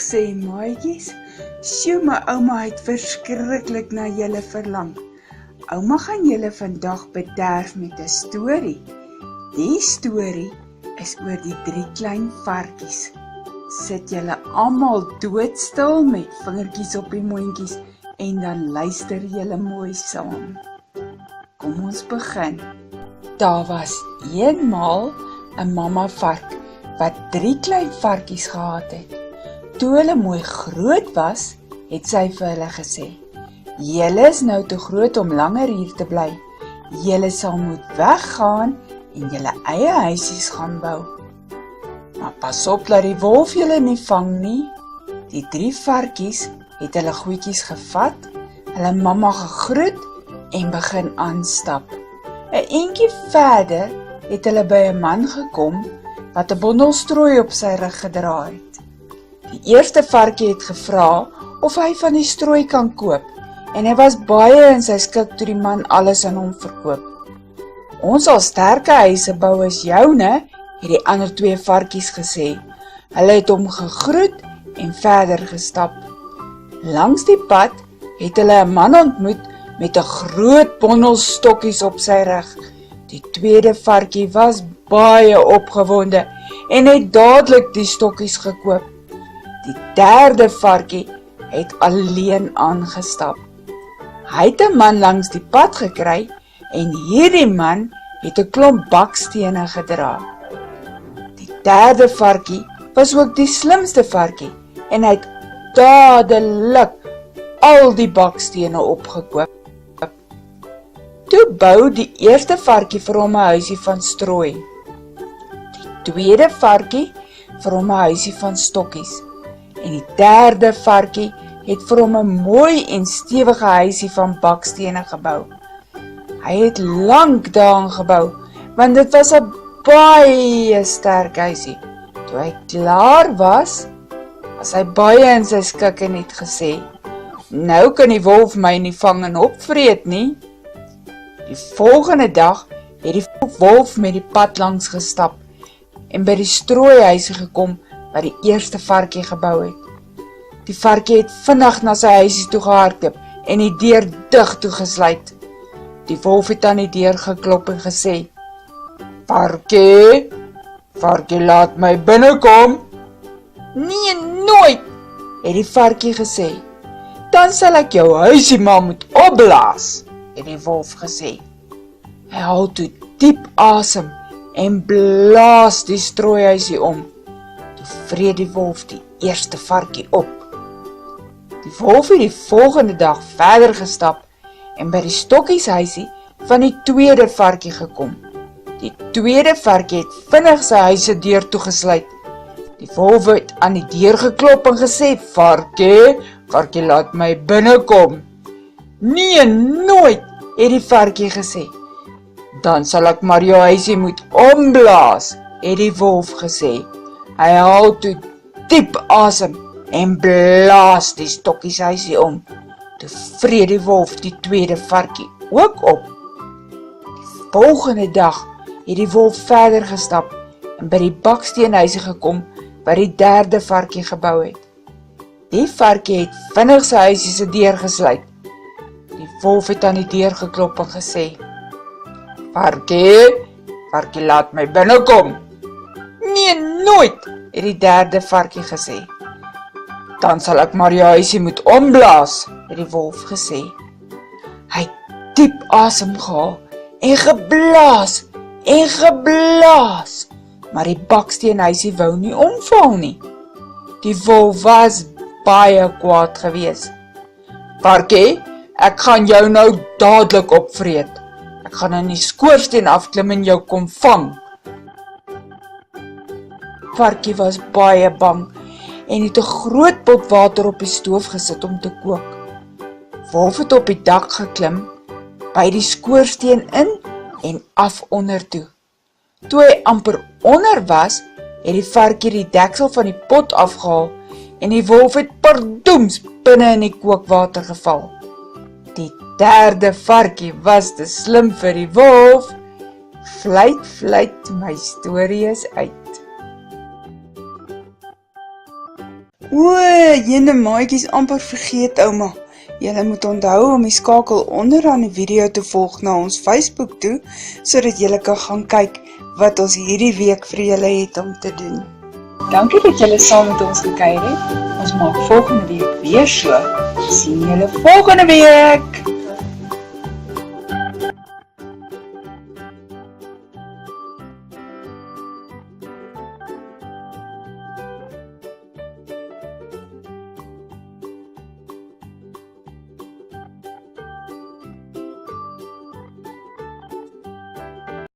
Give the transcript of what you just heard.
sê, maatjies, sjoe, my ouma het verskriklik na julle verlang. Ouma gaan julle vandag bederf met 'n storie. Die storie is oor die 3 klein varkies. Sit julle almal doodstil met vingertjies op die mondjies en dan luister julle mooi saam. Kom ons begin. Daar was eenmaal 'n mamma vark wat 3 klein varkies gehad het. Toe hulle mooi groot was, het sy vir hulle gesê: "Julle is nou te groot om langer hier te bly. Julle sal moet weggaan en julle eie huisies gaan bou. Maar pas op dat die wolf julle nie vang nie." Die 3 varkies het hulle goedjies gevat, hulle mamma gegroet en begin aanstap. 'n Entjie verder het hulle by 'n man gekom wat 'n bondel strooi op sy rug gedra het. Die eerste varkie het gevra of hy van die strooi kan koop en hy was baie in sy skik toe die man alles aan hom verkoop. "Ons sal sterke huise bou as joune," het die ander 2 varkies gesê. Hulle het hom gegroet en verder gestap. Langs die pad het hulle 'n man ontmoet met 'n groot bondel stokkies op sy rug. Die tweede varkie was baie opgewonde en het dadelik die stokkies gekoop. Die derde varkie het alleen aangestap. Hy het 'n man langs die pad gekry en hierdie man het 'n klomp bakstene gedra. Die derde varkie was ook die slimste varkie en hy het dadelik al die bakstene opgekoop. Toe bou die eerste varkie vir hom 'n huisie van strooi. Die tweede varkie vir hom 'n huisie van stokkies. En die derde varkie het vir hom 'n mooi en stewige huisie van bakstene gebou. Hy het lank daaraan gebou, want dit was 'n baie sterk huisie. Toe hy klaar was hy baie in sy skik en het gesê: "Nou kan die wolf my nie vang en opvreet nie." Die volgende dag het die wolf met die pad langs gestap en by die strooihuisie gekom wat die eerste varkie gebou het. Die varkie het vinnig na sy huisie toe gehardloop en die deur dig toegesluit. Die wolf het aan die deur geklop en gesê: "Varkie, varkie, laat my binnekom." "Nee, nooit," het die varkie gesê. "Dan sal ek jou huisie maar moet opblaas," het die wolf gesê. Hy haal toe diep asem en blaas die strooihuisie om. Toe vreet die wolf die eerste varkie op. Die wolf het die volgende dag verder gestap en by die stokkieshuisie van die tweede varkie gekom. Die tweede varkie het vinnig sy huise deur toegesluit. Die wolf het aan die deur geklop en gesê: "Varkie, varkie, laat my binnekom." "Nee, nooit," het die varkie gesê. "Dan sal ek maar jou huisie moet omblaas," het die wolf gesê. Hy haal toe diep asem en blaas die stokkieshuisie om. Toe vreet die wolf die tweede varkie ook op. Die volgende dag het die wolf verder gestap en by die baksteenhuisie gekom wat die derde varkie gebou het. Die varkie het vinnig sy huisie se deur gesluit. Die wolf het aan die deur geklop en gesê: "Varkie, varkie, laat my binnekom." "Nee, nooit," het die derde varkie gesê. "Dan sal ek maar jou huisie moet omblaas," het die wolf gesê. Hy het diep asem gehaal en geblaas en geblaas, maar die baksteenhuisie wou nie omval nie. Die wolf was baie kwaad gewees. "Varkie, ek gaan jou nou dadelik opvreet. Ek gaan in die skoorsteen afklim en jou kom vang." Varkie was baie bang en het 'n groot pot water op die stoof gesit om te kook. Wolf het op die dak geklim, by die skoorsteen in en af onder toe. Toe hy amper onder was, het die varkie die deksel van die pot afgehaal en die wolf het pardoems binne in die kookwater geval. Die derde varkie was te slim vir die wolf. Fluit, fluit, my storie is uit. O, jene maatjies amper vergeet, ouma. Julle moet onthou om die skakel onderaan die video te volg na ons Facebook toe, sodat julle kan gaan kyk wat ons hierdie week vir julle het om te doen. Dankie dat julle saam met ons gekuier het. Ons maak volgende week weer so. Sien julle volgende week!